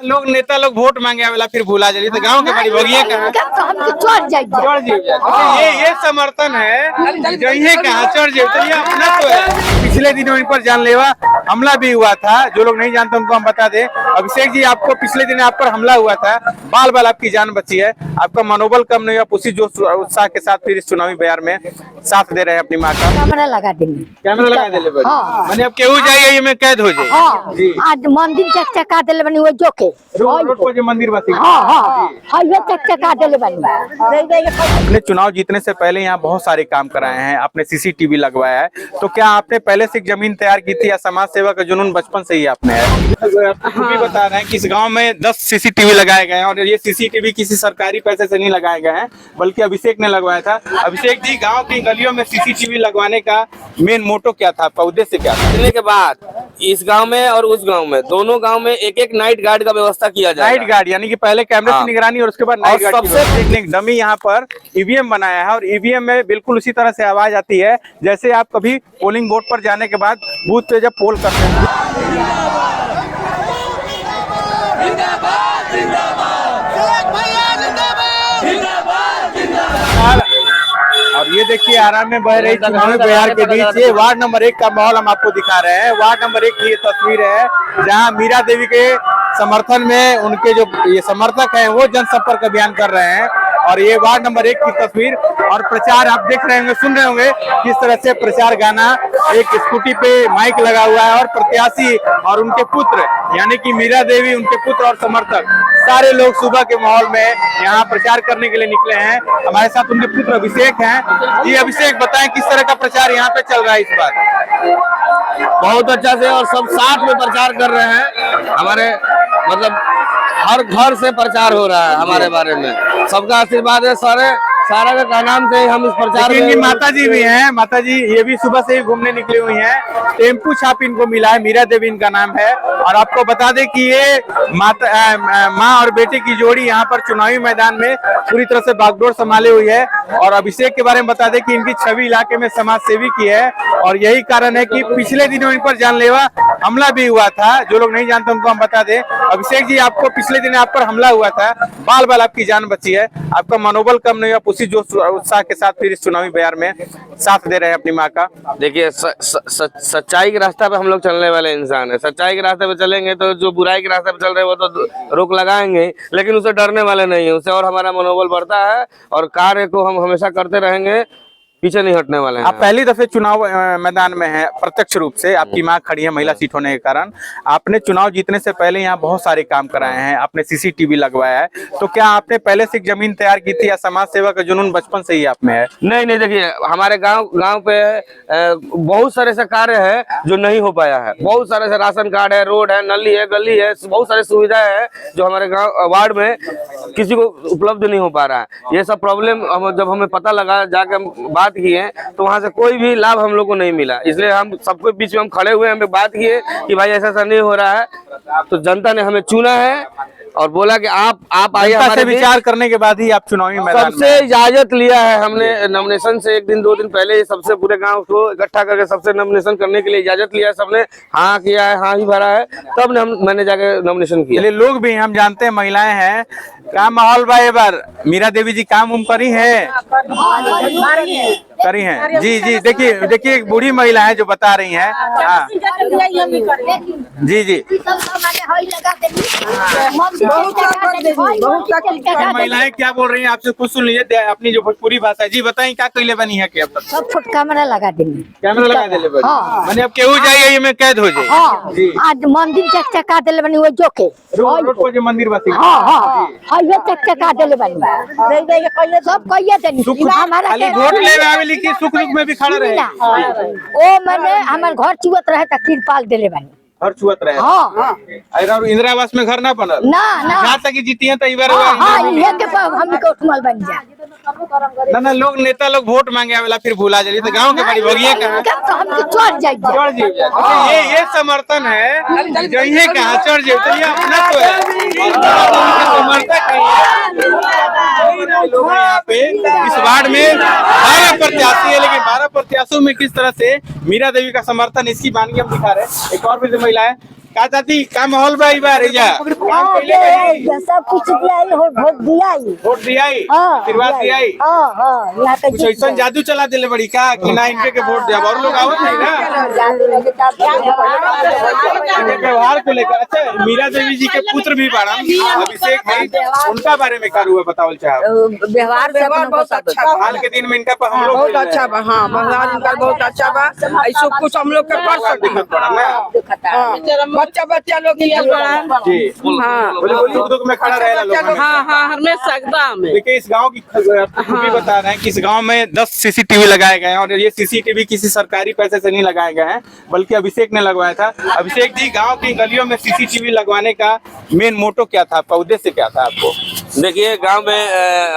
लोग नेता लोग वोट मांगे आवेला फिर भूला जाए तो गांव के बड़ी भगिए कहाँ चढ़ जाइए। ये समर्थन है जइए कहाँ चढ़ जाए तो ये अपना तो है। पिछले दिनों इन पर जानलेवा हमला भी हुआ था। जो लोग नहीं जानते उनको हम बता दें। अभिषेक जी, आपको पिछले दिन आप पर हमला हुआ था, बाल बाल आपकी जान बची है, आपका मनोबल कम नहीं हुआ, उसी जोश उत्साह के साथ फिर इस चुनावी बयार में साथ दे रहे हैं अपनी माँ का। कैमरा लगा देंगे, कैमरा लगा दे ले हाँ। मैंने अब केहू जाइए ये में कैद हो जाए। हाँ। आज मंदिर चकचका दिले बनी वो जोके रोड पर जो मंदिर बसी। हाँ ये चकचका दिले बनी। अपने चुनाव जीतने से पहले यहाँ बहुत सारे काम कराए हैं, आपने सीसीटीवी लगवाया है, तो क्या आपने पहले से जमीन तैयार की थी या समाज सेवा का जुनून बचपन से ही आपने है? भी बता रहे हैं कि इस गांव में 10 सीसीटीवी लगाए गए हैं और ये सीसीटीवी किसी सरकारी पैसे से नहीं लगाए गए हैं, बल्कि अभिषेक ने लगवाया था। अभिषेक जी, गांव की गलियों में सीसीटीवी लगवाने का मेन मोटो क्या था, आपका उद्देश्य क्या था? जीतने के बाद इस गांव में और उस गांव में, दोनों गांव में एक एक नाइट गार्ड का व्यवस्था किया जाए। नाइट गार्ड यानी कि पहले कैमरे से निगरानी और उसके बाद नाइट गार्ड। सबसे डमी यहाँ पर ईवीएम बनाया है और ईवीएम में बिल्कुल उसी तरह से आवाज आती है जैसे आप कभी पोलिंग बूथ पर जाने के बाद बूथ पे जब पोल करते हैं। और ये देखिए आराम में बह रही चुनावी बयार के बीच ये वार्ड नंबर 1 का माहौल हम आपको दिखा रहे हैं। वार्ड नंबर 1 की ये तस्वीर है जहां मीरा देवी के समर्थन में उनके जो ये समर्थक हैं वो जनसंपर्क अभियान कर रहे हैं। और ये वार्ड नंबर 1 की तस्वीर और प्रचार आप देख रहे होंगे, सुन रहे होंगे किस तरह से प्रचार गाना, एक स्कूटी पे माइक लगा हुआ है और प्रत्याशी और उनके पुत्र यानी कि मीरा देवी, उनके पुत्र और समर्थक सारे लोग सुबह के माहौल में यहाँ प्रचार करने के लिए निकले हैं। हमारे साथ उनके पुत्र अभिषेक हैं। जी अभिषेक, बताएं किस तरह का प्रचार यहाँ पे चल रहा है इस बार? बहुत अच्छा से और सब साथ में प्रचार कर रहे हैं। हमारे मतलब हर घर से प्रचार हो रहा है हमारे बारे में, सबका आशीर्वाद है। सारा का नाम से हम इस प्रचार में। माता जी भी हैं, माता जी ये भी सुबह से ही घूमने निकली हुई हैं। टेम्पू छाप इनको मिला है, मीरा देवी इनका नाम है। और आपको बता दें कि ये माँ और बेटे की जोड़ी यहाँ पर चुनावी मैदान में पूरी तरह से बागडोर संभाले हुई है। और अभिषेक के बारे में बता दें कि इनकी छवि इलाके में समाज सेवी की है और यही कारण है कि पिछले दिनों इन पर जानलेवा हमला भी हुआ था। जो लोग नहीं जानते उनको हम बता दें। अभिषेक जी, आपको पिछले दिन आप पर हमला हुआ था, बाल बाल आपकी जान बची है, आपका मनोबल कम नहीं हुआ, उसी जो उत्साह के साथ फिर इस चुनावी बयार में साथ दे रहे हैं अपनी माँ का। देखिए सच्चाई के रास्ते पे हम लोग चलने वाले इंसान है। सच्चाई के रास्ते पे चलेंगे तो जो बुराई के रास्ते पे चल रहे हैं वो तो रोक लगाएंगे, लेकिन उसे डरने वाले नहीं है। उससे और हमारा मनोबल बढ़ता है और कार्य को हम हमेशा करते रहेंगे, पीछे नहीं हटने वाले हैं। आप पहली दफे चुनाव मैदान में हैं प्रत्यक्ष रूप से, आपकी मां खड़ी है महिला सीट होने के कारण। आपने चुनाव जीतने से पहले यहाँ बहुत सारे काम कराए हैं, आपने सीसीटीवी लगवाया है, तो क्या आपने पहले से जमीन तैयार की थी या समाज सेवा का जुनून बचपन से ही आप में है? नहीं, देखिए हमारे गांव पे बहुत सारे ऐसे कार्य है जो नहीं हो पाया है। बहुत सारे ऐसे राशन कार्ड है, रोड है, नली है, गली है, बहुत सारी सुविधाएं है जो हमारे गाँव वार्ड में किसी को उपलब्ध नहीं हो पा रहा है। ये सब प्रॉब्लम जब हमें पता लगा, जाके हम बात किए तो वहां से कोई भी लाभ हम लोग को नहीं मिला। इसलिए हम सबके बीच में हम खड़े हुए, हमें बात किए कि भाई ऐसा नहीं हो रहा है। तो जनता ने हमें चुना है और बोला कि आप आइए हमारे विचार करने के बाद ही आप चुनावी मैदान सबसे इजाजत लिया है हमने। नॉमिनेशन से 1 दिन 2 दिन पहले सबसे पूरे गांव को इकट्ठा करके सबसे नॉमिनेशन करने के लिए इजाजत लिया है। सबने हाँ किया है, हाँ ही भरा है, तब मैंने जाके नॉमिनेशन किया। लोग भी हम जानते हैं, महिलाएं हैं, क्या माहौल बा? बार मीरा देवी जी काम उम करी है जी देखिए एक बूढ़ी महिला है जो बता रही हैं। जी महिलाएं क्या बोल रही हैं आपसे कुछ सुन लीजिए अपनी जो भोजपुरी भाषा। जी बताएं क्या कैले बनी है? क्या सब फुट कैमरा लगा देंगे, कैमरा लगा दे मैंने अब केहू जाइए ये में कैद हो जाए। आज मंदिर चकचका दिले बनी वो जोके रोड पर जो मंदिर बसी। ये चकचका दिले बनी सब कहिए देनी हमारा वोट लेवे आवेली की सुख दुख में भी खड़ा रहे। ओ मैंने हमारे घर चुवत रहे त तिरपाल दिले बनी, घर छुअत रहे। हाँ। इंदिरा आवास में घर ना बनल ना जहाँ तक जीती है तो इबार हमको उठमल बन जाए। ना लोग नेता लोग वोट मांगे आवेला फिर भूला जाए तो गांव के बड़ी भगिए कहाँ चढ़ जाइए। ये समर्थन है जइए कहाँ चढ़ जाए तो ये अपना तो है। समर्थक लोग यहाँ पे इस वार्ड में 12 प्रत्याशी है, लेकिन 12 प्रत्याशियों में किस तरह से मीरा देवी का समर्थन, इसकी बानगी हम दिखा रहे हैं। एक और भी महिला है, का चाची का माहौल बा बार एजा काम पहले कहीं सब कुछ दिया वोट दिया वोट दिया आशीर्वाद दिया यहाँ पे कुछ ऐसा जादू चला दिले बड़ी का कि ना इनके के वोट दिया और लोग आवत नहीं ना व्यवहार को लेकर। अच्छा मीरा देवी जी के पुत्र भी बाड़ा अभिषेक भाई उनका बारे में क्या हुआ बताओ चाहे व्यवहार बहुत अच्छा हाल के दिन में इनका पर हम लोग बहुत अच्छा बा। हाँ व्यवहार इनका बहुत अच्छा बा। ऐसा कुछ हम लोग कर सकते बच्चा बच्चा लोग जी दुख में खड़ा रहेगा। हाँ हमेशा एकदम। देखिए इस गांव की खूबी बता रहे हैं कि इस गांव में 10 सीसीटीवी लगाए गए हैं और ये सीसीटीवी किसी सरकारी पैसे से नहीं लगाए गए हैं बल्कि अभिषेक ने लगवाया था। अभिषेक जी गांव की गलियों में सीसीटीवी लगवाने का मेन मोटो क्या था, आपका उद्देश्य क्या था आपको? देखिए गांव में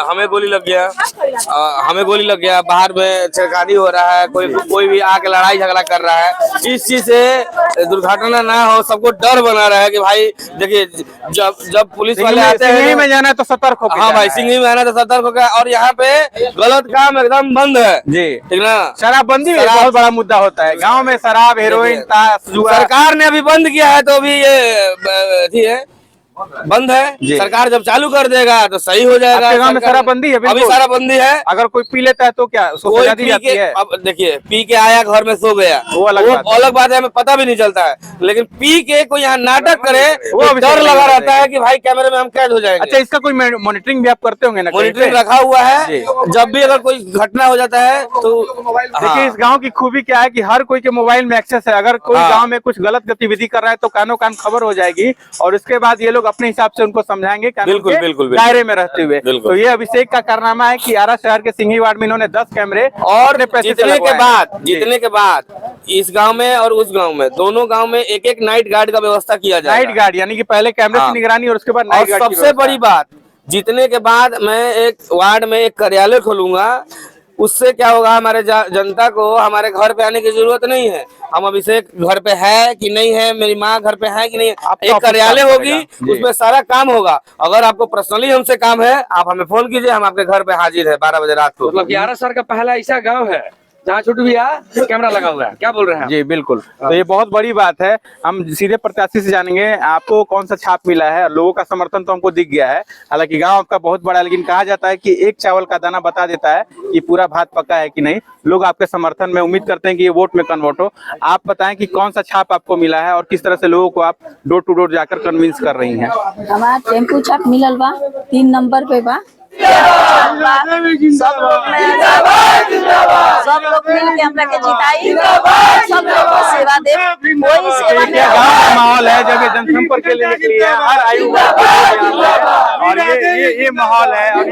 हमें गोली लग गया, बाहर में छेड़खानी हो रहा है, कोई भी आके लड़ाई झगड़ा कर रहा है। इस चीज से दुर्घटना ना हो, सबको डर बना रहा है कि भाई देखिए जब पुलिस वाले आते हैं सिंघी में जाना है तो सतर्क हो। हाँ भाई सिंघी में आना तो सतर्क हो गया। और यहाँ पे गलत काम एकदम बंद है जी, ठीक ना। शराबबंदी बहुत बड़ा मुद्दा होता है गांव में, शराब हेरोइन सरकार ने अभी बंद किया है तो अभी ये है बंद है। सरकार जब चालू कर देगा तो सही हो जाएगा। गांव में शराबबंदी है, अभी शराबबंदी है। अगर कोई पी लेता है तो क्या उसको सजा दी जाती है? अब देखिए पी के आया घर में सो गया वो अलग बात है, हमें पता भी नहीं चलता है। लेकिन पी के कोई यहाँ नाटक करे वो डर लगा रहता है कि भाई कैमरे में हम कैद हो जाएंगे। अच्छा इसका कोई मॉनिटरिंग भी आप करते होंगे ना? मॉनिटरिंग रखा हुआ है, जब भी अगर कोई घटना हो जाता है तो। देखिए इस गांव की खूबी क्या है कि हर कोई के मोबाइल में एक्सेस है। अगर कोई गांव में कुछ गलत गतिविधि कर रहा है तो कानों कान खबर हो जाएगी और उसके बाद ये लोग अपने हिसाब से उनको समझाएंगे बिल्कुल दायरे में रहते हुए। तो ये अभिषेक का कारनामा है कि आरा शहर के सिंघी वार्ड में इन्होंने 10 कैमरे और जीतने के बाद इस गांव में और उस गांव में दोनों गांव में एक नाइट गार्ड का व्यवस्था किया जाए। नाइट गार्ड यानी कि पहले कैमरे की निगरानी और उसके बाद नाइट गार्ड। सबसे बड़ी बात जीतने के बाद मैं एक वार्ड में एक कार्यालय खोलूंगा। उससे क्या होगा, हमारे जनता को हमारे घर पे आने की जरूरत नहीं है। हम अभिषेक घर पे है कि नहीं है, मेरी माँ घर पे है कि नहीं है, एक कार्यालय होगी उसमें सारा काम होगा। अगर आपको पर्सनली हमसे काम है आप हमें फोन कीजिए, हम आपके घर पे हाजिर है 12 बजे रात को। मतलब 11 साल का पहला ऐसा गांव है जहाँ छोटू भैया कैमरा लगा हुआ है। क्या बोल रहे हैं जी? बिल्कुल, तो ये बहुत बड़ी बात है। हम सीधे प्रत्याशी से जानेंगे आपको कौन सा छाप मिला है। लोगों का समर्थन तो हमको दिख गया है, हालांकि गांव आपका बहुत बड़ा है, लेकिन कहा जाता है कि एक चावल का दाना बता देता है कि पूरा भात पका है कि नहीं। लोग आपके समर्थन में उम्मीद करते हैं कि ये वोट में कन्वर्ट हो। आप बताएं कि कौन सा छाप आपको मिला है और किस तरह से लोगों को आप डोर टू डोर जाकर कन्विंस कर रही हैं? हमारा टेम्पू छाप मिलल बा 3 नंबर पे बा। सब लोग मिल के हमरा के जिताई, सब लोग को सेवा दे। कोई सेवा नहीं। गाँव का माहौल है जब ये जनसंपर्क के लिए निकली है, हर आयु और ये माहौल है और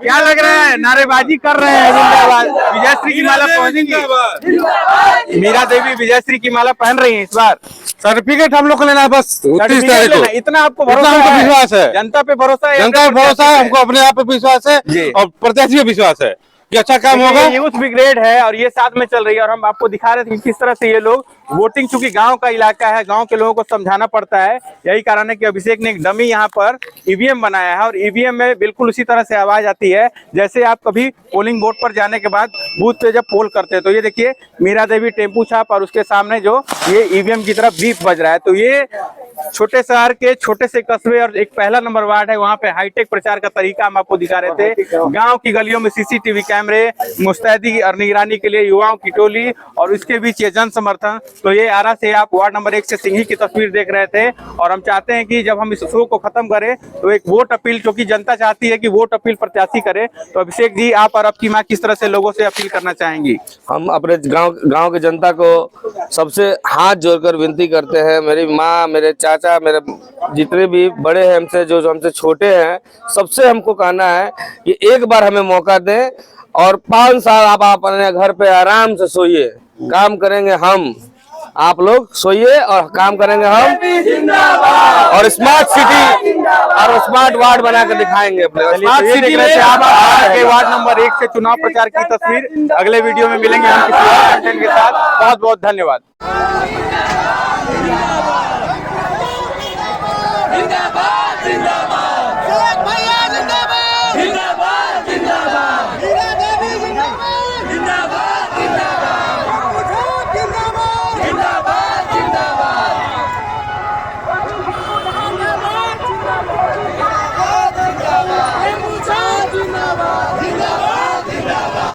क्या लग रहा है? नारेबाजी कर रहे हैं, जिंदाबाद। विजयश्री की माला पहनेंगी मीरा देवी, विजयश्री की माला पहन रही है इस बार। सर्टिफिकेट हम लोग को लेना है बस 29 तारीख को। इतना आपको भरोसा है? विश्वास है, जनता पे भरोसा है, जनता पे भरोसा है, हमको अपने आप पे विश्वास है और प्रत्याशी पे विश्वास है कि अच्छा काम होगा। यूथ ब्रिगेड है और ये साथ में चल रही है और हम आपको दिखा रहे थे कि किस तरह से ये लोग वोटिंग, चूंकि गांव का इलाका है, गांव के लोगों को समझाना पड़ता है। यही कारण है कि अभिषेक ने एक डमी यहाँ पर ईवीएम बनाया है और ईवीएम में बिल्कुल उसी तरह से आवाज आती है जैसे आप कभी पोलिंग बूथ पर जाने के बाद बूथ पे जब पोल करते हैं। तो ये देखिए मीरा देवी टेम्पू छाप और उसके सामने जो ये ईवीएम की तरफ बीप बज रहा है। तो ये छोटे शहर के छोटे से कस्बे और एक पहला नंबर वार्ड है, वहाँ पे हाईटेक प्रचार का तरीका हम आपको दिखा रहे थे। गांव की गलियों में सीसीटीवी कैमरे, मुस्तैदी और निगरानी के लिए युवाओं की टोली और उसके बीच ये जन समर्थन। तो ये आरा से आप वार्ड नंबर 1 से सिंघी की तस्वीर देख रहे थे और हम चाहते हैं कि जब हम इस शो को खत्म करें तो एक वोट अपील, क्योंकि जनता चाहती है कि वोट अपील प्रत्याशी करे। तो अभिषेक जी, आप और आपकी माँ किस तरह से लोगों से अपील करना चाहेंगी? हम अपने गांव की जनता को सबसे हाथ जोड़कर विनती करते हैं। मेरी माँ, मेरे चाचा, मेरे जितने भी बड़े हैं हमसे, जो हमसे छोटे हैं, सबसे हमको कहना है कि एक बार हमें मौका दें और 5 साल आप अपने घर पे आराम से सोइए, काम करेंगे हम। आप लोग सोइए और काम करेंगे हम, और स्मार्ट सिटी और स्मार्ट वार्ड बना कर दिखाएंगे अपने। स्मार्ट सिटी में आप वार्ड नंबर 1 से चुनाव प्रचार की तस्वीर। अगले वीडियो में मिलेंगे हम किसी और कंटेंट के साथ। बहुत बहुत धन्यवाद।